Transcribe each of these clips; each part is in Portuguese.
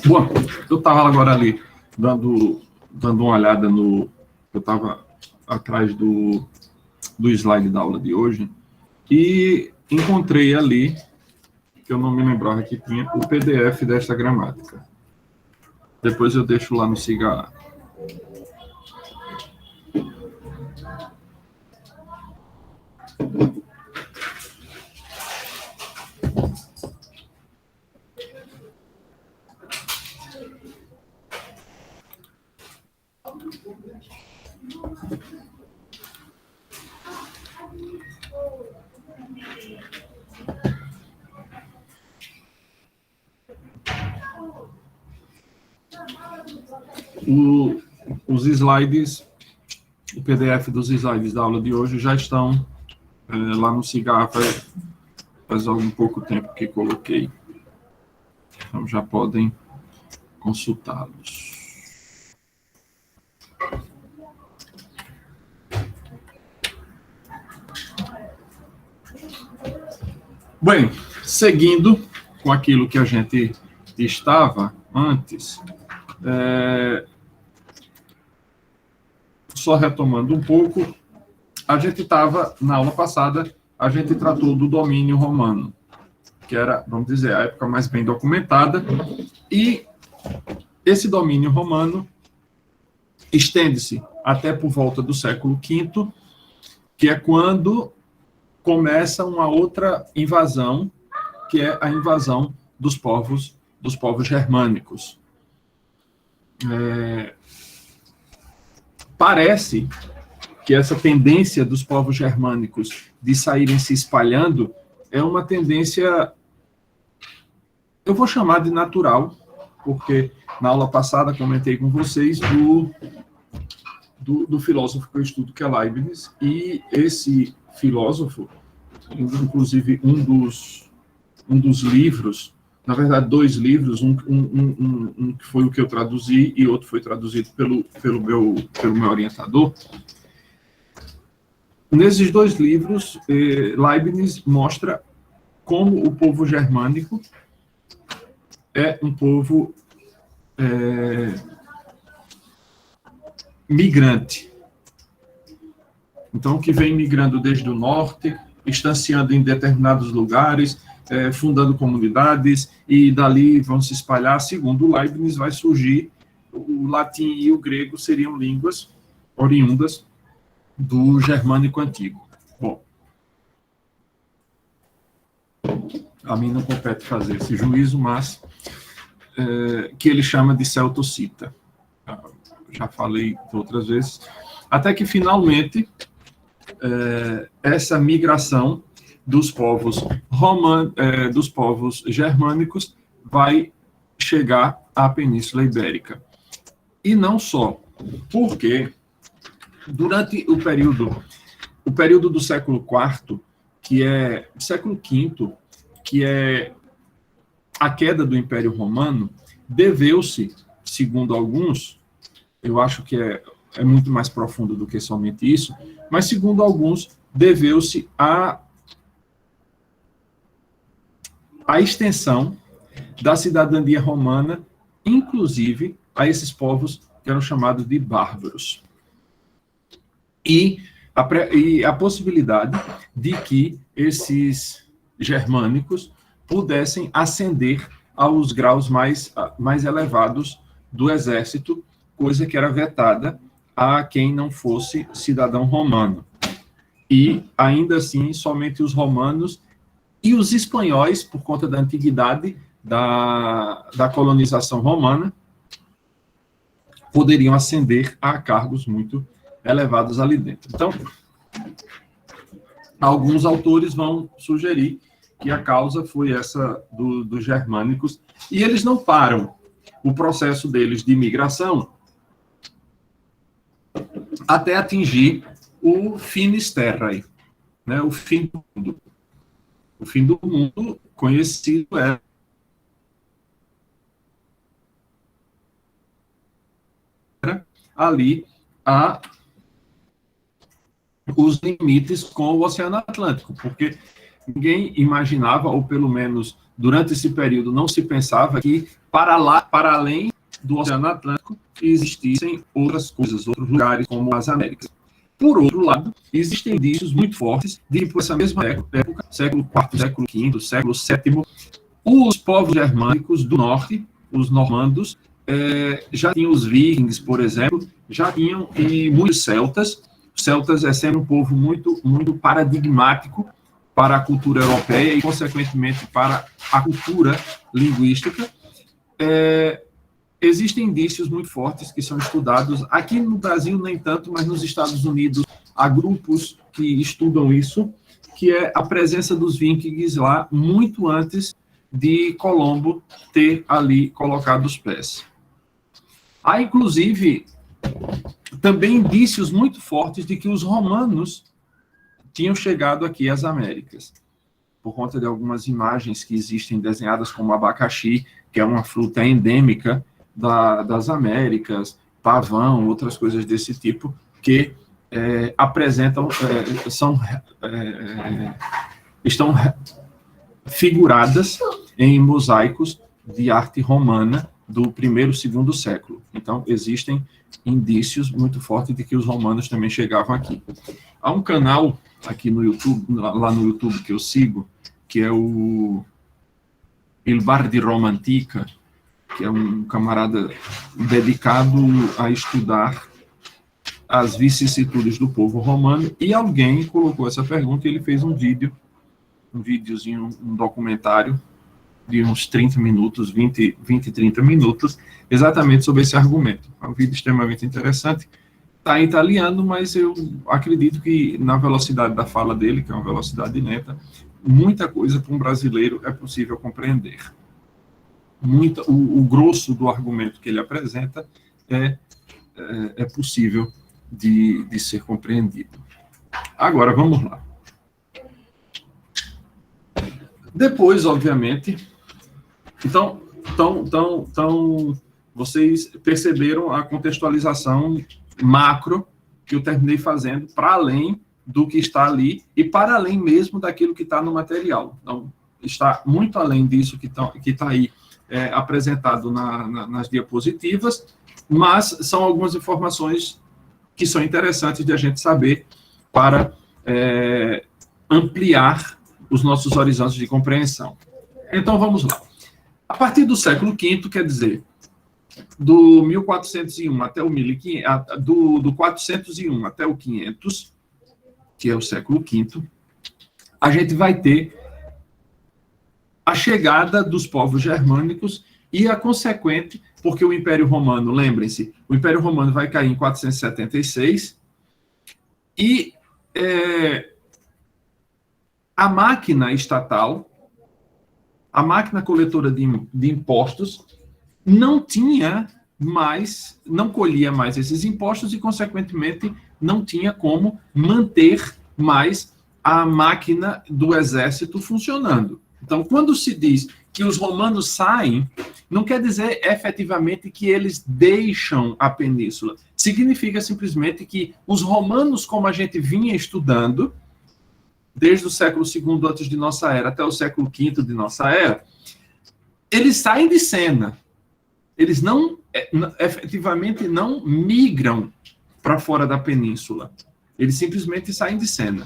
Bom, eu estava agora ali dando uma olhada no... Eu estava atrás do slide da aula de hoje e encontrei ali, que eu não me lembrava que tinha, o PDF desta gramática. Depois eu deixo lá no Siga. Os slides, o PDF dos slides da aula de hoje já estão lá no Siga, faz algum pouco tempo que coloquei. Então já podem consultá-los. Bem, seguindo com aquilo que a gente estava antes, só retomando um pouco, a gente estava, na aula passada, a gente tratou do domínio romano, que era, vamos dizer, a época mais bem documentada, e esse domínio romano estende-se até por volta do século V, que é quando começa uma outra invasão, que é a invasão dos povos germânicos. Parece que essa tendência dos povos germânicos de saírem se espalhando é uma tendência, eu vou chamar de natural, porque na aula passada comentei com vocês do filósofo que eu estudo, que é Leibniz, e esse filósofo, inclusive um dos livros, na verdade, 2 livros, um que foi o que eu traduzi e outro foi traduzido pelo meu orientador. Nesses 2 livros, Leibniz mostra como o povo germânico é um povo migrante. Então, que vem migrando desde o norte, estanciando em determinados lugares, fundando comunidades, e dali vão se espalhar. Segundo Leibniz, vai surgir o latim e o grego, seriam línguas oriundas do germânico antigo. Bom, a mim não compete fazer esse juízo, mas que ele chama de celtocita. Já falei outras vezes. Até que, finalmente, essa migração dos povos germânicos vai chegar à Península Ibérica. E não só, porque durante o período do século IV, século V, que é a queda do Império Romano, deveu-se, segundo alguns, eu acho que é muito mais profundo do que somente isso, mas segundo alguns, deveu-se à extensão da cidadania romana, inclusive a esses povos que eram chamados de bárbaros. E a possibilidade de que esses germânicos pudessem ascender aos graus mais elevados do exército, coisa que era vetada a quem não fosse cidadão romano. E, ainda assim, somente os romanos e os espanhóis, por conta da antiguidade da colonização romana, poderiam ascender a cargos muito elevados ali dentro. Então, alguns autores vão sugerir que a causa foi essa dos germânicos, e eles não param o processo deles de migração até atingir o Finisterrae, né, o fim do mundo. O fim do mundo conhecido era ali os limites com o Oceano Atlântico, porque ninguém imaginava, ou pelo menos durante esse período não se pensava que para além do Oceano Atlântico existissem outras coisas, outros lugares como as Américas. Por outro lado, existem indícios muito fortes de que por essa mesma época, século IV, século V, século VII, os povos germânicos do norte, os normandos, já tinham os vikings, por exemplo, já tinham e muitos celtas. Os celtas é sempre um povo muito, muito paradigmático para a cultura europeia e, consequentemente, para a cultura linguística. Existem indícios muito fortes que são estudados, aqui no Brasil nem tanto, mas nos Estados Unidos há grupos que estudam isso, que é a presença dos vikings lá muito antes de Colombo ter ali colocado os pés. Há, inclusive, também indícios muito fortes de que os romanos tinham chegado aqui às Américas, por conta de algumas imagens que existem desenhadas como abacaxi, que é uma fruta endêmica das Américas, pavão, outras coisas desse tipo, que apresentam, estão figuradas em mosaicos de arte romana do primeiro e segundo século. Então, existem indícios muito fortes de que os romanos também chegavam aqui. Há um canal aqui no YouTube, lá no YouTube que eu sigo, que é o Il Bar di Roma Antica, que é um camarada dedicado a estudar as vicissitudes do povo romano, e alguém colocou essa pergunta e ele fez um videozinho, um documentário de uns 30 minutos, 20, 30 minutos, exatamente sobre esse argumento. É um vídeo extremamente interessante. Está em italiano, mas eu acredito que na velocidade da fala dele, que é uma velocidade lenta, muita coisa para um brasileiro é possível compreender. O grosso do argumento que ele apresenta é possível de ser compreendido. Agora, vamos lá. Depois, obviamente, então vocês perceberam a contextualização macro que eu terminei fazendo para além do que está ali e para além mesmo daquilo que está no material. Então, está muito além disso que está aí apresentado nas diapositivas, mas são algumas informações que são interessantes de a gente saber para ampliar os nossos horizontes de compreensão. Então, vamos lá. A partir do século V, quer dizer, do 1401 até o 1500, do 401 até o 500, que é o século V, a gente vai ter a chegada dos povos germânicos e a consequente, porque o Império Romano, lembrem-se, o Império Romano vai cair em 476 e a máquina estatal, a máquina coletora de impostos, não colhia mais esses impostos e, consequentemente, não tinha como manter mais a máquina do exército funcionando. Então, quando se diz que os romanos saem, não quer dizer efetivamente que eles deixam a península. Significa simplesmente que os romanos, como a gente vinha estudando, desde o século II antes de nossa era até o século V de nossa era, eles saem de cena. Eles efetivamente não migram para fora da península. Eles simplesmente saem de cena.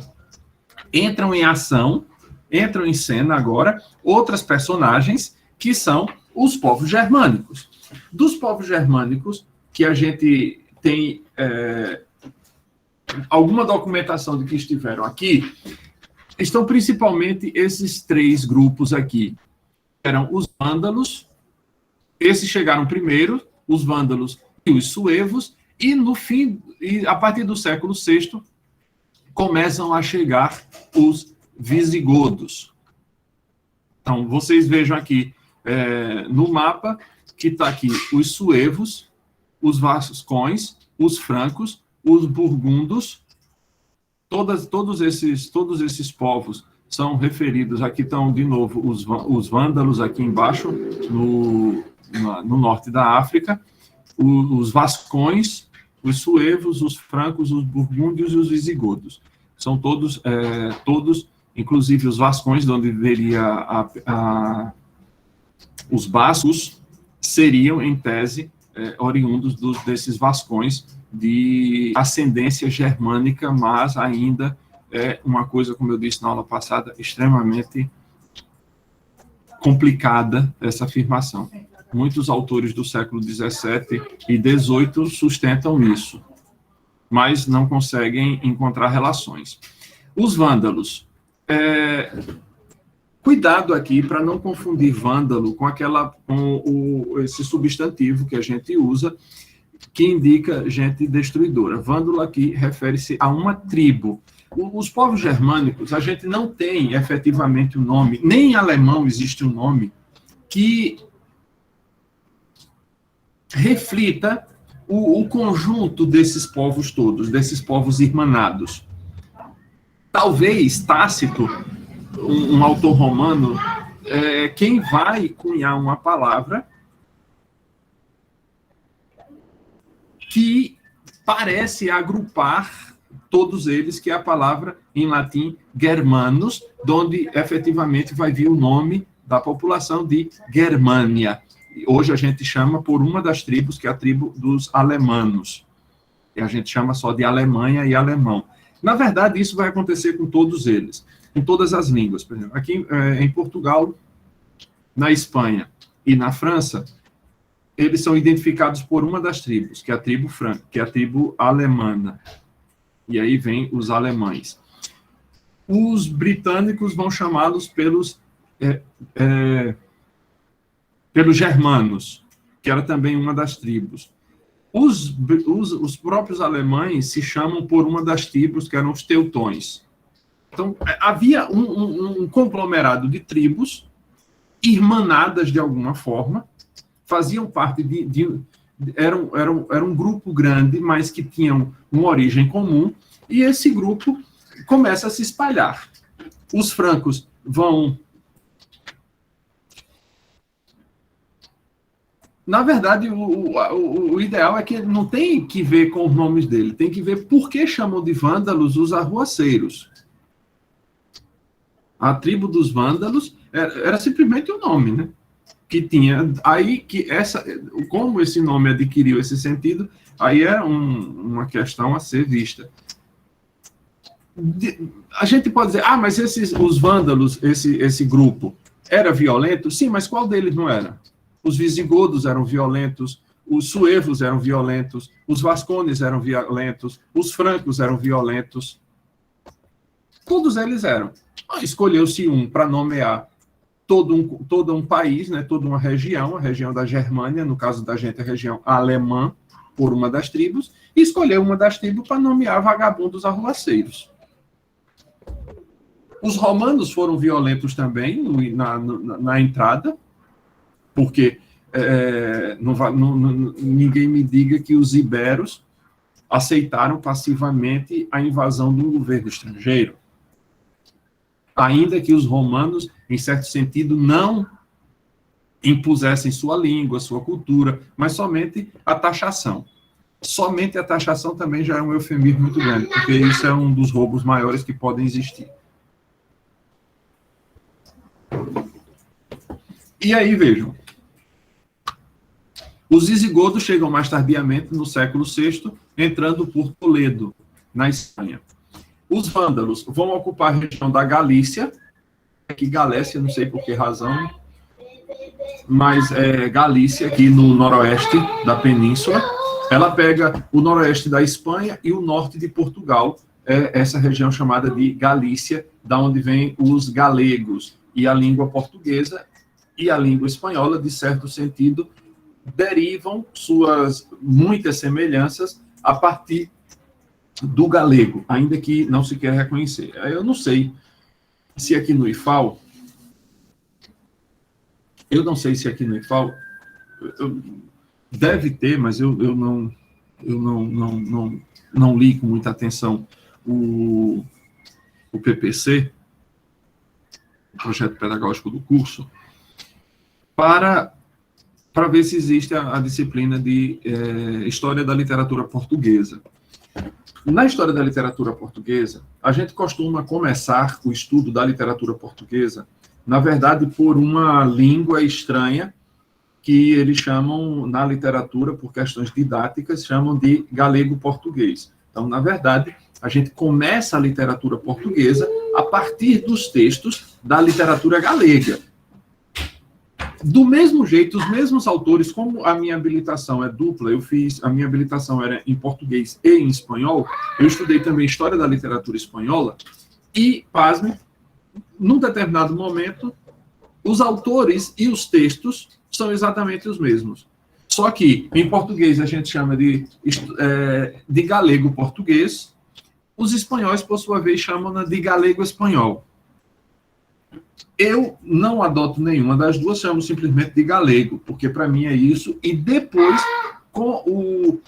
Entram em ação, entram em cena agora outras personagens que são os povos germânicos. Dos povos germânicos, que a gente tem alguma documentação de que estiveram aqui, estão principalmente esses três grupos aqui. Eram os vândalos, esses chegaram primeiro, os vândalos e os suevos, e no fim, a partir do século VI, começam a chegar os visigodos. Então, vocês vejam aqui no mapa, que está aqui os suevos, os vascões, os francos, os burgundos, todos esses povos são referidos, aqui estão de novo os vândalos aqui embaixo, no norte da África, os vascões, os suevos, os francos, os burgúndios e os visigodos. São todos, inclusive os vascões, de onde viria os bascos, seriam, em tese, oriundos desses vascões de ascendência germânica, mas ainda é uma coisa, como eu disse na aula passada, extremamente complicada essa afirmação. Muitos autores do século XVII e XVIII sustentam isso, mas não conseguem encontrar relações. Os vândalos. Cuidado aqui para não confundir vândalo com esse substantivo que a gente usa, que indica gente destruidora. Vândalo aqui refere-se a uma tribo. Os povos germânicos, a gente não tem efetivamente um nome, nem em alemão existe um nome que reflita o conjunto desses povos todos, desses povos irmanados. Talvez Tácito, um autor romano, quem vai cunhar uma palavra que parece agrupar todos eles, que é a palavra em latim germanos, onde efetivamente vai vir o nome da população de Germânia. Hoje a gente chama por uma das tribos, que é a tribo dos alemanos. E a gente chama só de Alemanha e alemão. Na verdade, isso vai acontecer com todos eles, em todas as línguas. Por exemplo, aqui em Portugal, na Espanha e na França, eles são identificados por uma das tribos, que é a tribo franca, que é a tribo alemana. E aí vem os alemães. Os britânicos vão chamá-los pelos germanos, que era também uma das tribos. Os próprios alemães se chamam por uma das tribos, que eram os teutões. Então, havia um conglomerado de tribos, irmanadas de alguma forma, faziam parte era um grupo grande, mas que tinham uma origem comum, e esse grupo começa a se espalhar. Os francos vão... Na verdade, o ideal é que não tem que ver com os nomes dele, tem que ver por que chamam de vândalos os arruaceiros. A tribo dos vândalos era simplesmente o nome, né? Que tinha aí como esse nome adquiriu esse sentido, aí é uma questão a ser vista. A gente pode dizer, mas os vândalos, esse grupo, era violento? Sim, mas qual deles não era? Os visigodos eram violentos, os suevos eram violentos, os vascones eram violentos, os francos eram violentos. Todos eles eram. Escolheu-se um para nomear todo um país, né, toda uma região, a região da Germânia, no caso da gente, a região alemã, por uma das tribos, e escolheu uma das tribos para nomear vagabundos arruaceiros. Os romanos foram violentos também na entrada, porque ninguém me diga que os iberos aceitaram passivamente a invasão de um governo estrangeiro. Ainda que os romanos, em certo sentido, não impusessem sua língua, sua cultura, mas somente a taxação. Somente a taxação também já é um eufemismo muito grande, porque isso é um dos roubos maiores que podem existir. E aí, vejam, os visigodos chegam mais tardiamente, no século VI, entrando por Toledo, na Espanha. Os vândalos vão ocupar a região da Galícia, aqui Galécia, não sei por que razão, mas Galícia, aqui no noroeste da península. Ela pega o noroeste da Espanha e o norte de Portugal, essa região chamada de Galícia, da onde vêm os galegos. E a língua portuguesa e a língua espanhola, de certo sentido, derivam suas muitas semelhanças a partir do galego, ainda que não se quer reconhecer. Eu não sei se aqui no IFAL Eu não sei se aqui no IFAL deve ter, mas eu não li com muita atenção o PPC, o projeto pedagógico do curso, para ver se existe a disciplina de História da Literatura Portuguesa. Na História da Literatura Portuguesa, a gente costuma começar o estudo da literatura portuguesa, na verdade, por uma língua estranha, que eles chamam, na literatura, por questões didáticas, chamam de galego-português. Então, na verdade, a gente começa a literatura portuguesa a partir dos textos da literatura galega. Do mesmo jeito, os mesmos autores, como a minha habilitação é dupla, a minha habilitação era em português e em espanhol, eu estudei também História da Literatura Espanhola, e, pasme, num determinado momento, os autores e os textos são exatamente os mesmos. Só que, em português, a gente chama de galego-português, os espanhóis, por sua vez, chamam de galego-espanhol. Eu não adoto nenhuma das duas, chamo simplesmente de galego, porque para mim é isso, e depois, com o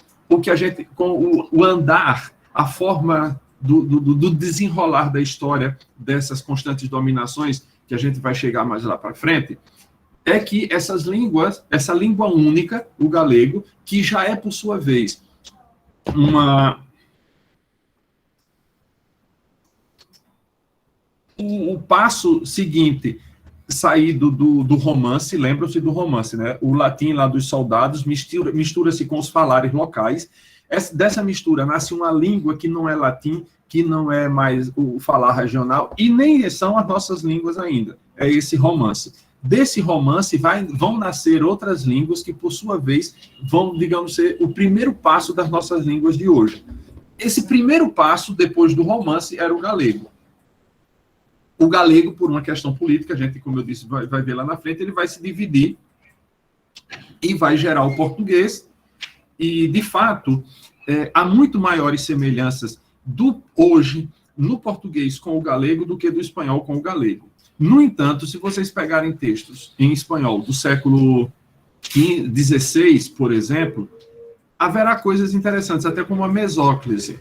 andar, a forma do desenrolar da história dessas constantes dominações, que a gente vai chegar mais lá para frente, é que essas línguas, essa língua única, o galego, que já é, por sua vez, o passo seguinte, saído do romance, lembram-se do romance, né? O latim lá dos soldados mistura-se com os falares locais. Dessa mistura nasce uma língua que não é latim, que não é mais o falar regional, e nem são as nossas línguas ainda. É esse romance. Desse romance vão nascer outras línguas que, por sua vez, vão, digamos, ser o primeiro passo das nossas línguas de hoje. Esse primeiro passo, depois do romance, era o galego. O galego, por uma questão política, a gente, como eu disse, vai ver lá na frente, ele vai se dividir e vai gerar o português. E, de fato, há muito maiores semelhanças hoje no português com o galego do que do espanhol com o galego. No entanto, se vocês pegarem textos em espanhol do século XVI, por exemplo, haverá coisas interessantes, até como a mesóclise.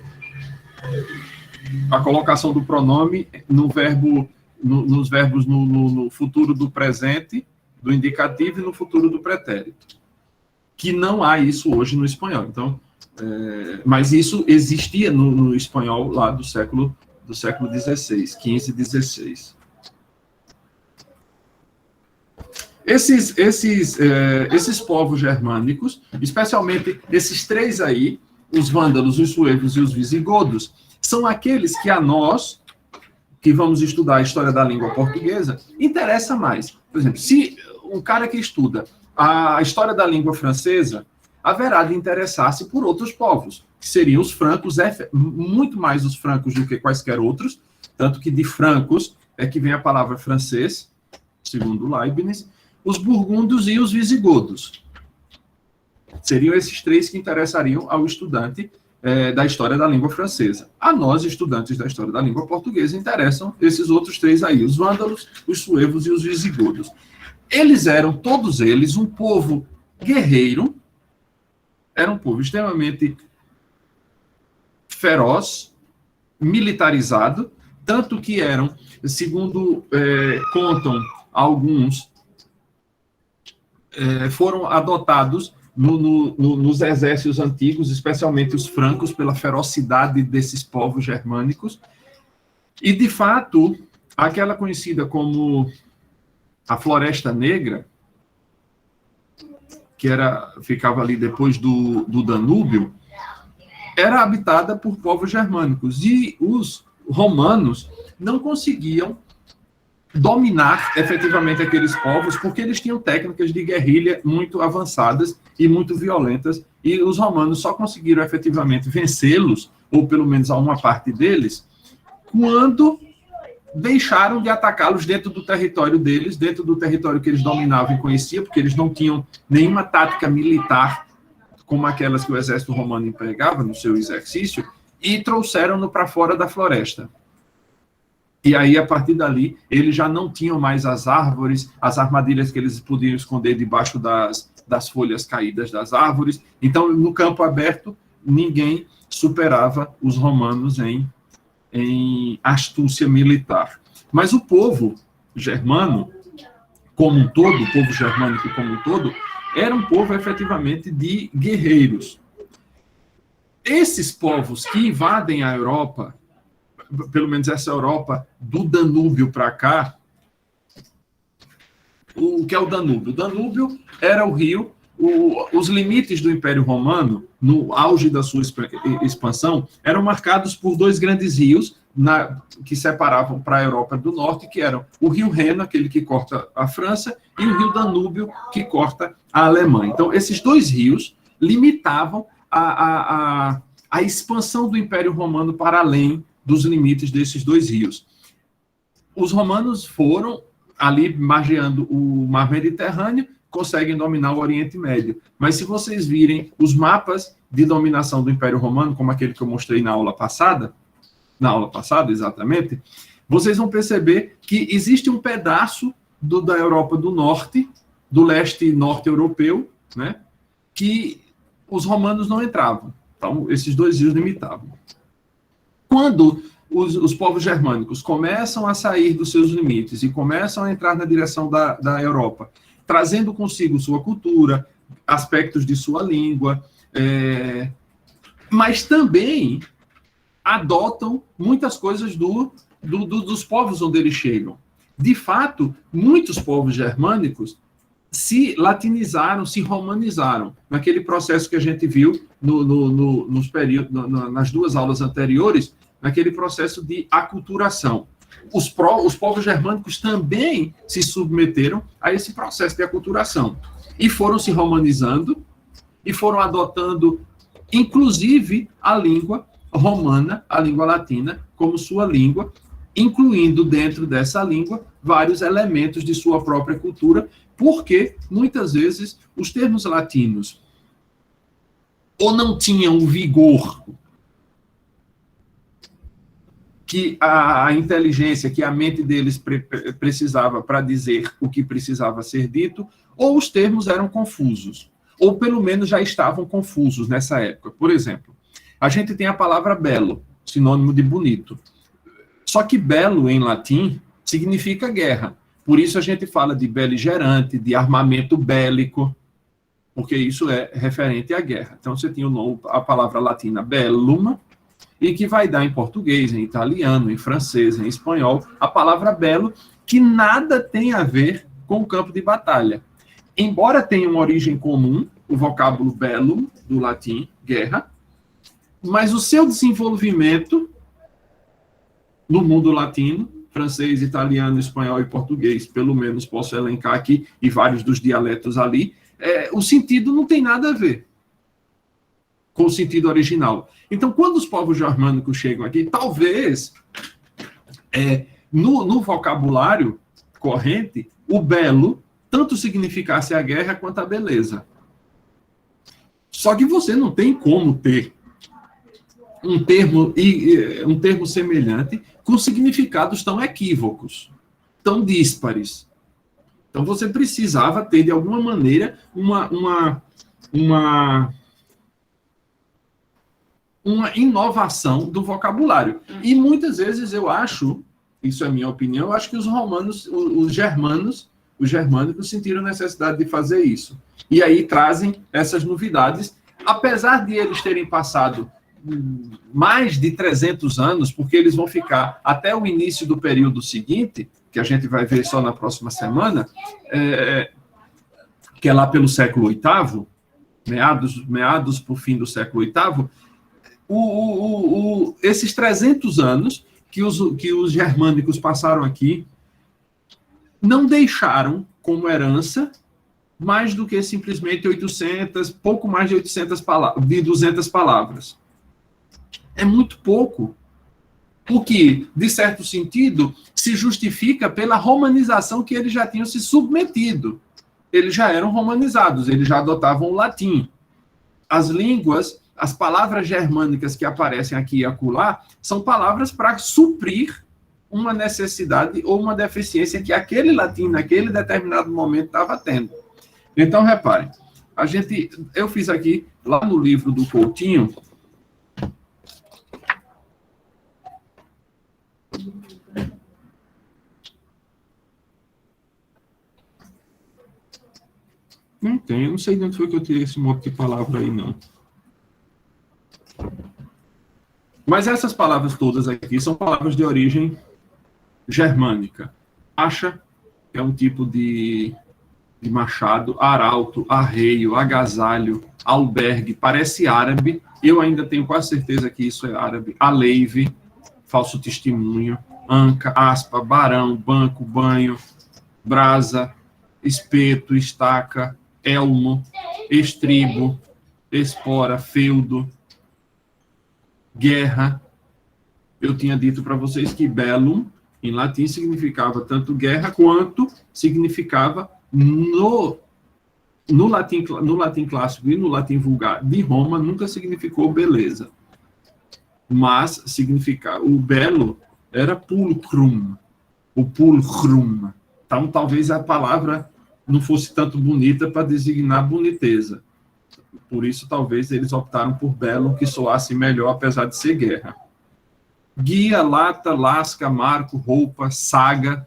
A colocação do pronome no verbo, nos verbos no futuro do presente, do indicativo, e no futuro do pretérito. Que não há isso hoje no espanhol. Então, mas isso existia no espanhol lá do século XVI, XV e XVI. Esses povos germânicos, especialmente esses três aí, os vândalos, os suevos e os visigodos, são aqueles que a nós, que vamos estudar a história da língua portuguesa, interessa mais. Por exemplo, se um cara que estuda a história da língua francesa, haverá de interessar-se por outros povos, que seriam os francos, muito mais os francos do que quaisquer outros, tanto que de francos é que vem a palavra francês, segundo Leibniz, os burgúndios e os visigodos. Seriam esses três que interessariam ao estudante da história da língua francesa. A nós, estudantes da história da língua portuguesa, interessam esses outros três aí, os vândalos, os suevos e os visigodos. Eles eram, todos eles, um povo guerreiro, era um povo extremamente feroz, militarizado, tanto que eram, segundo contam alguns, foram adotados nos exércitos antigos, especialmente os francos, pela ferocidade desses povos germânicos. E, de fato, aquela conhecida como a Floresta Negra, que ficava ali depois do Danúbio, era habitada por povos germânicos. E os romanos não conseguiam dominar efetivamente aqueles povos, porque eles tinham técnicas de guerrilha muito avançadas e muito violentas, e os romanos só conseguiram efetivamente vencê-los, ou pelo menos a uma parte deles, quando deixaram de atacá-los dentro do território deles, dentro do território que eles dominavam e conheciam, porque eles não tinham nenhuma tática militar como aquelas que o exército romano empregava no seu exercício, e trouxeram-no para fora da floresta. E aí, a partir dali, eles já não tinham mais as árvores, as armadilhas que eles podiam esconder debaixo das folhas caídas das árvores. Então, no campo aberto, ninguém superava os romanos em astúcia militar. Mas o povo germano, como um todo, o povo germânico como um todo, era um povo efetivamente de guerreiros. Esses povos que invadem a Europa, pelo menos essa Europa do Danúbio para cá, o que é o Danúbio? O Danúbio era o rio, os limites do Império Romano, no auge da sua expansão, eram marcados por dois grandes rios que separavam para a Europa do Norte, que eram o rio Reno, aquele que corta a França, e o rio Danúbio, que corta a Alemanha. Então, esses dois rios limitavam a expansão do Império Romano para além dos limites desses dois rios. Os romanos foram ali margeando o Mar Mediterrâneo, conseguem dominar o Oriente Médio. Mas se vocês virem os mapas de dominação do Império Romano, como aquele que eu mostrei na aula passada exatamente, vocês vão perceber que existe um pedaço da Europa do Norte, do leste norte europeu, né, que os romanos não entravam. Então, esses dois rios limitavam. Quando os povos germânicos começam a sair dos seus limites e começam a entrar na direção da Europa, trazendo consigo sua cultura, aspectos de sua língua, mas também adotam muitas coisas dos povos onde eles chegam. De fato, muitos povos germânicos se latinizaram, se romanizaram, naquele processo que a gente viu nos períodos, nas duas aulas anteriores, naquele processo de aculturação. Os povos germânicos também se submeteram a esse processo de aculturação e foram se romanizando e foram adotando, inclusive, a língua romana, a língua latina, como sua língua, incluindo dentro dessa língua vários elementos de sua própria cultura, porque, muitas vezes, os termos latinos ou não tinham o vigor que a inteligência, que a mente deles precisava para dizer o que precisava ser dito, ou os termos eram confusos, ou pelo menos já estavam confusos nessa época. Por exemplo, a gente tem a palavra belo, sinônimo de bonito. Só que belo, em latim, significa guerra. Por isso a gente fala de beligerante, de armamento bélico, porque isso é referente à guerra. Então você tinha a palavra latina bellum, e que vai dar em português, em italiano, em francês, em espanhol, a palavra belo, que nada tem a ver com o campo de batalha. Embora tenha uma origem comum, o vocábulo bellum, do latim, guerra, mas o seu desenvolvimento no mundo latino, francês, italiano, espanhol e português, pelo menos posso elencar aqui, e vários dos dialetos ali, o sentido não tem nada a ver com o sentido original. Então, quando os povos germânicos chegam aqui, talvez, no vocabulário corrente, o belo tanto significasse a guerra quanto a beleza. Só que você não tem como ter um termo semelhante com significados tão equívocos, tão díspares. Então, você precisava ter, de alguma maneira, uma inovação do vocabulário. E muitas vezes eu acho, isso é minha opinião, eu acho que os germânicos sentiram necessidade de fazer isso. E aí trazem essas novidades, apesar de eles terem passado mais de 300 anos, porque eles vão ficar até o início do período seguinte, que a gente vai ver só na próxima semana, que é lá pelo século VIII, meados para o fim do século VIII, esses 300 anos que os germânicos passaram aqui não deixaram como herança mais do que simplesmente 800, pouco mais de 800 palavras, de 200 palavras. É muito pouco. O que, de certo sentido, se justifica pela romanização que eles já tinham se submetido. Eles já eram romanizados, eles já adotavam o latim. As línguas, as palavras germânicas que aparecem aqui e acolá, são palavras para suprir uma necessidade ou uma deficiência que aquele latim, naquele determinado momento, estava tendo. Então, reparem, eu fiz aqui, lá no livro do Coutinho, não tem, eu não sei de onde foi que eu tirei esse monte de palavra aí, não. Mas essas palavras todas aqui são palavras de origem germânica. Acha é um tipo de machado, arauto, arreio, agasalho, albergue, parece árabe. Eu ainda tenho quase certeza que isso é árabe. Aleive, falso testemunho, anca, aspa, barão, banco, banho, brasa, espeto, estaca, elmo, estribo, espora, feudo, guerra. Eu tinha dito para vocês que bellum, em latim, significava tanto guerra quanto significava no latim clássico e no latim vulgar de Roma, nunca significou beleza. Mas o belo era pulcrum, o pulcrum. Então, talvez a palavra não fosse tanto bonita para designar boniteza. Por isso, talvez, eles optaram por belo, que soasse melhor, apesar de ser guerra. Guia, lata, lasca, marco, roupa, saga,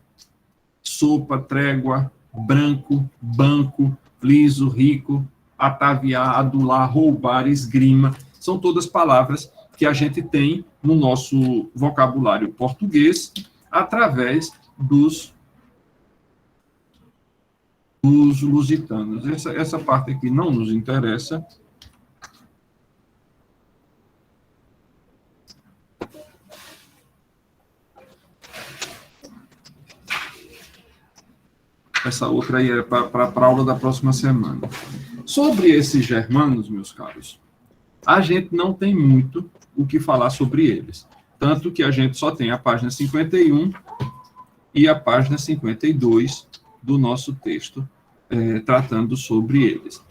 sopa, trégua, branco, banco, liso, rico, ataviar, adular, roubar, esgrima. São todas palavras que a gente tem no nosso vocabulário português através dos lusitanos. Essa parte aqui não nos interessa. Essa outra aí é para a aula da próxima semana. Sobre esses germanos, meus caros, a gente não tem muito o que falar sobre eles. Tanto que a gente só tem a página 51 e a página 52 do nosso texto tratando sobre eles.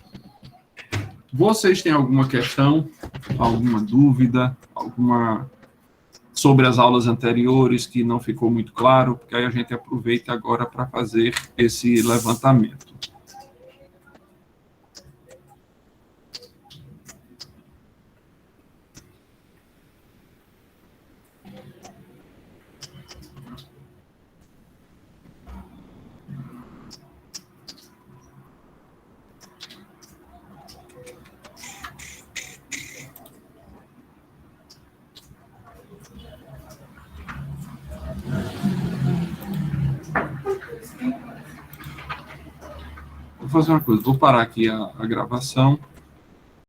Vocês têm alguma questão, alguma dúvida, sobre as aulas anteriores que não ficou muito claro? Porque aí a gente aproveita agora para fazer esse levantamento. Vou fazer uma coisa, vou parar aqui a gravação.